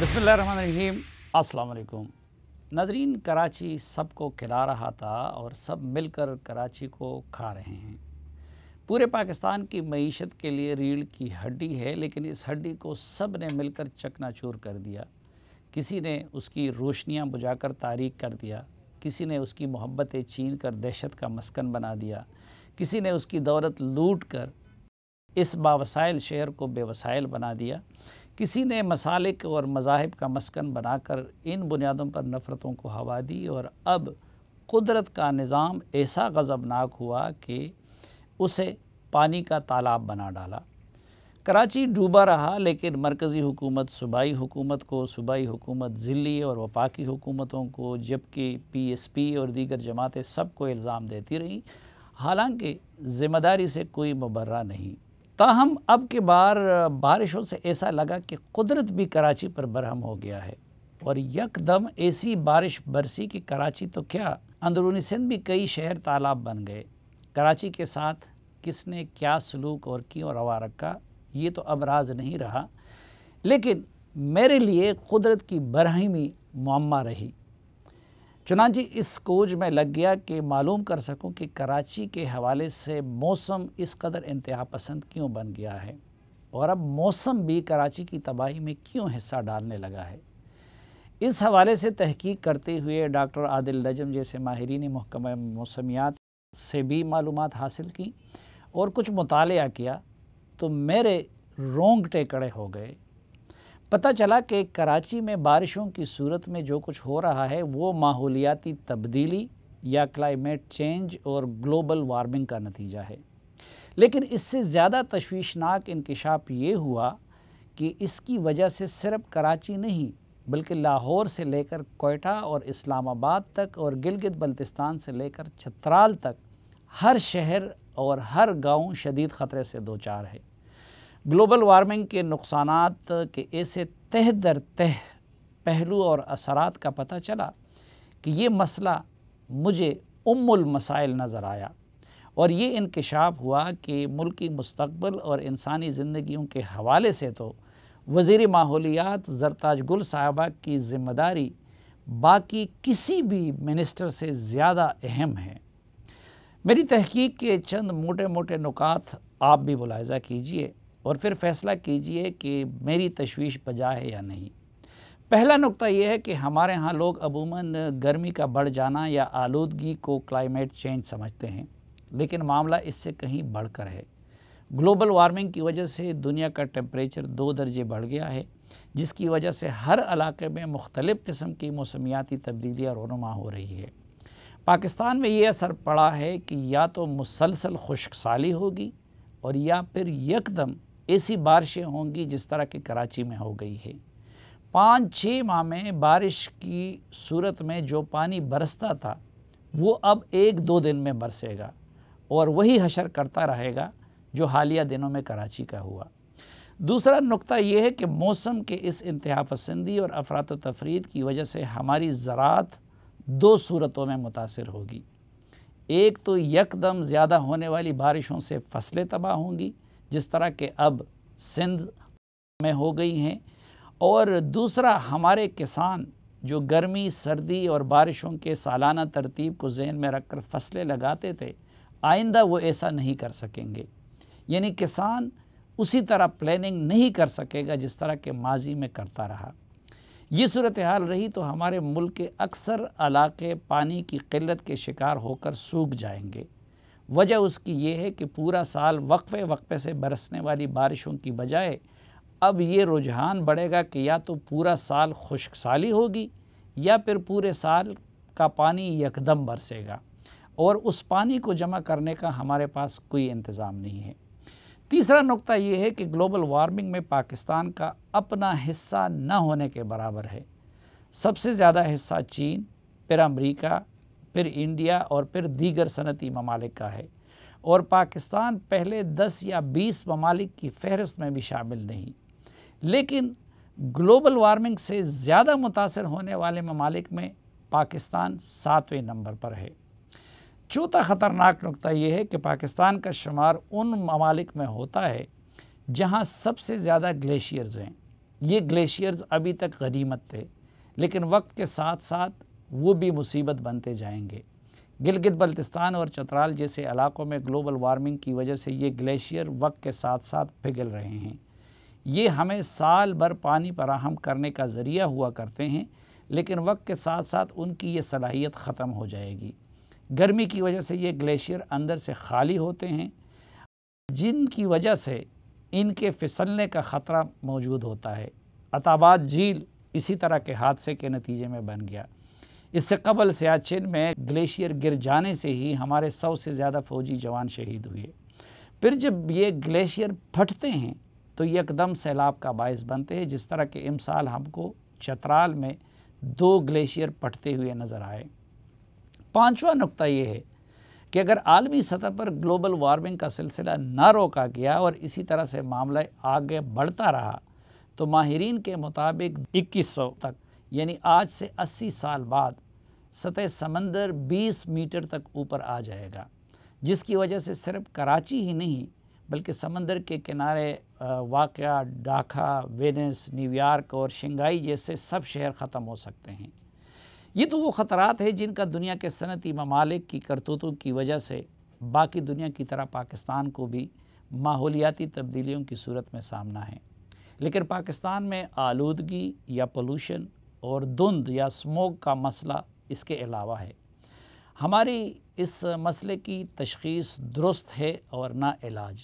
बिस्मिल्लाहिर्रहमानिर्रहीम। अस्सलाम वालेकुम नाज़रीन, कराची सबको खिला रहा था और सब मिलकर कराची को खा रहे हैं। पूरे पाकिस्तान की मईशत के लिए रीढ़ की हड्डी है, लेकिन इस हड्डी को सब ने मिलकर चकनाचूर कर दिया। किसी ने उसकी रोशनियां बुझाकर तारीक कर दिया, किसी ने उसकी मोहब्बतें छीन कर दहशत का मस्कन बना दिया, किसी ने उसकी दौलत लूट कर इस बावसाइल शहर को बेवसाइल बना दिया, किसी ने मसालिक और मज़ाहिब का मस्कन बनाकर इन बुनियादों पर नफ़रतों को हवा दी। और अब कुदरत का निज़ाम ऐसा गज़बनाक हुआ कि उसे पानी का तालाब बना डाला। कराची डूबा रहा, लेकिन मरकज़ी हुकूमत सूबाई हुकूमत को, सूबाई हुकूमत ज़िली और वफाकी हुकूमतों को, जबकि PSP और दीगर जमातें सबको इल्ज़ाम देती रहीं, हालांकि ज़िम्मेदारी से कोई मुबर्रा नहीं। ताहम अब के बार बारिशों से ऐसा लगा कि कुदरत भी कराची पर बरहम हो गया है और यकदम ऐसी बारिश बरसी कि कराची तो क्या, अंदरूनी सिंध भी कई शहर तालाब बन गए। कराची के साथ किसने क्या सलूक और क्यों रवा रखा, ये तो अब राज नहीं रहा, लेकिन मेरे लिए कुदरत की बरहमी मुअम्मा रही। चुनांचे इस खोज में लग गया कि मालूम कर सकूं कि कराची के हवाले से मौसम इस कदर इंतहा पसंद क्यों बन गया है और अब मौसम भी कराची की तबाही में क्यों हिस्सा डालने लगा है। इस हवाले से तहकीक करते हुए डॉक्टर आदिल नजम जैसे माहिरीन महकमा मौसमियात से भी मालूमात हासिल की और कुछ मुतालिया किया तो मेरे रोंगटे खड़े हो गए। पता चला कि कराची में बारिशों की सूरत में जो कुछ हो रहा है वो माहौलियाती तब्दीली या क्लाइमेट चेंज और ग्लोबल वार्मिंग का नतीजा है। लेकिन इससे ज़्यादा तशवीशनाक इंकिशाफ ये हुआ कि इसकी वजह से सिर्फ कराची नहीं, बल्कि लाहौर से लेकर कोयटा और इस्लामाबाद तक और गिलगित बल्तिस्तान से लेकर चतराल तक हर शहर और हर गाँव शदीद ख़तरे से दो चार है। ग्लोबल वार्मिंग के नुकसानात के ऐसे तह दर तह पहलू और असरात का पता चला कि ये मसला मुझे उम्मुल मसाइल नज़र आया और ये इंकिशाफ हुआ कि मुल्की मुस्तक़बिल और इंसानी ज़िंदगियों के हवाले से तो वज़ीर माहौलियात ज़रताज गुल साहबा की ज़िम्मेदारी बाकी किसी भी मिनिस्टर से ज़्यादा अहम है। मेरी तहकीक के चंद मोटे मोटे नुकात आप भी मुलाहिज़ा कीजिए और फिर फ़ैसला कीजिए कि मेरी तशवीश बजा है या नहीं। पहला नुक्ता यह है कि हमारे यहाँ लोग अमूमन गर्मी का बढ़ जाना या आलूदगी को क्लाइमेट चेंज समझते हैं, लेकिन मामला इससे कहीं बढ़कर है। ग्लोबल वार्मिंग की वजह से दुनिया का टेम्परेचर 2 दर्जे बढ़ गया है, जिसकी वजह से हर इलाके में मुख्तलिफ़ किस्म की मौसमियाती तब्दीलियाँ रोनुमा हो रही है। पाकिस्तान में ये असर पड़ा है कि या तो मुसलसल खुश्क साली होगी और या फिर यकदम ऐसी बारिशें होंगी जिस तरह की कराची में हो गई है। 5-6 माह में बारिश की सूरत में जो पानी बरसता था वो अब 1-2 दिन में बरसेगा और वही हशर करता रहेगा जो हालिया दिनों में कराची का हुआ। दूसरा नुक्ता ये है कि मौसम के इस इंतहा पसंदी और अफरात तफरीद की वजह से हमारी ज़राअत 2 सूरतों में मुतासिर होगी। एक तो यकदम ज़्यादा होने वाली बारिशों से फसलें तबाह होंगी जिस तरह के अब सिंध में हो गई हैं, और दूसरा हमारे किसान जो गर्मी, सर्दी और बारिशों के सालाना तरतीब को ज़हन में रखकर फसलें लगाते थे, आइंदा वो ऐसा नहीं कर सकेंगे। यानी किसान उसी तरह प्लानिंग नहीं कर सकेगा जिस तरह के माजी में करता रहा। ये सूरत हाल रही तो हमारे मुल्क के अक्सर इलाके पानी की किल्लत के शिकार होकर सूख जाएंगे। वजह उसकी ये है कि पूरा साल वक्फे वक्फे से बरसने वाली बारिशों की बजाय अब ये रुझान बढ़ेगा कि या तो पूरा साल खुश्क साली होगी या फिर पूरे साल का पानी यकदम बरसेगा और उस पानी को जमा करने का हमारे पास कोई इंतज़ाम नहीं है। तीसरा नुक्ता ये है कि ग्लोबल वार्मिंग में पाकिस्तान का अपना हिस्सा न होने के बराबर है। सबसे ज़्यादा हिस्सा चीन, फिर अमरीका, फिर इंडिया और फिर दीगर सनती ममालिक का है और पाकिस्तान पहले 10 या 20 ममालिक की फहरिस्त में भी शामिल नहीं। लेकिन ग्लोबल वार्मिंग से ज़्यादा मुतासर होने वाले ममालिक में पाकिस्तान 7वें नंबर पर है। चौथा ख़तरनाक नुक्ता यह है कि पाकिस्तान का शुमार उन ममालिक में होता है जहाँ सबसे ज़्यादा ग्लेशियर्स हैं, یہ گلیشیئرز ابھی تک غنیمت تھے، لیکن وقت کے ساتھ ساتھ وہ بھی مصیبت بنتے جائیں گے۔ گلگت بلتستان اور چترال جیسے علاقوں میں گلوبل وارمنگ کی وجہ سے یہ گلیشیئر وقت کے ساتھ ساتھ پگھل رہے ہیں۔ یہ ہمیں سال بھر پانی فراہم کرنے کا ذریعہ ہوا کرتے ہیں، لیکن وقت کے ساتھ ساتھ ان کی یہ صلاحیت ختم ہو جائے گی۔ گرمی کی وجہ سے یہ گلیشیئر اندر سے خالی ہوتے ہیں، جن کی وجہ سے ان کے پھسلنے کا خطرہ موجود ہوتا ہے۔ عطا آباد جھیل اسی طرح کے حادثے کے نتیجے میں بن گیا۔ اس سے قبل سیاچن میں گلیشیئر گر جانے سے ہی ہمارے 100 سے زیادہ فوجی جوان شہید ہوئے۔ پھر جب یہ گلیشیئر پھٹتے ہیں تو یکدم سیلاب کا باعث بنتے ہیں، جس طرح کہ امسال ہم کو چترال میں 2 گلیشیئر پھٹتے ہوئے نظر آئے۔ پانچواں نقطہ یہ ہے کہ اگر عالمی سطح پر گلوبل وارمنگ کا سلسلہ نہ روکا گیا اور اسی طرح سے معاملہ آگے بڑھتا رہا تو ماہرین کے مطابق 2100 تک، یعنی آج سے 80 سال بعد، سطح سمندر 20 میٹر تک اوپر آ جائے گا، جس کی وجہ سے صرف کراچی ہی نہیں بلکہ سمندر کے کنارے واقع ڈھاکہ، وینس، نیو یارک اور شنگھائی جیسے سب شہر ختم ہو سکتے ہیں۔ یہ تو وہ خطرات ہیں جن کا دنیا کے صنعتی ممالک کی کرتوتوں کی وجہ سے باقی دنیا کی طرح پاکستان کو بھی ماحولیاتی تبدیلیوں کی صورت میں سامنا ہے۔ لیکن پاکستان میں آلودگی یا پولوشن اور دھند یا اسموگ کا مسئلہ اس کے علاوہ ہے۔ ہماری اس مسئلے کی تشخیص درست ہے اور نہ علاج۔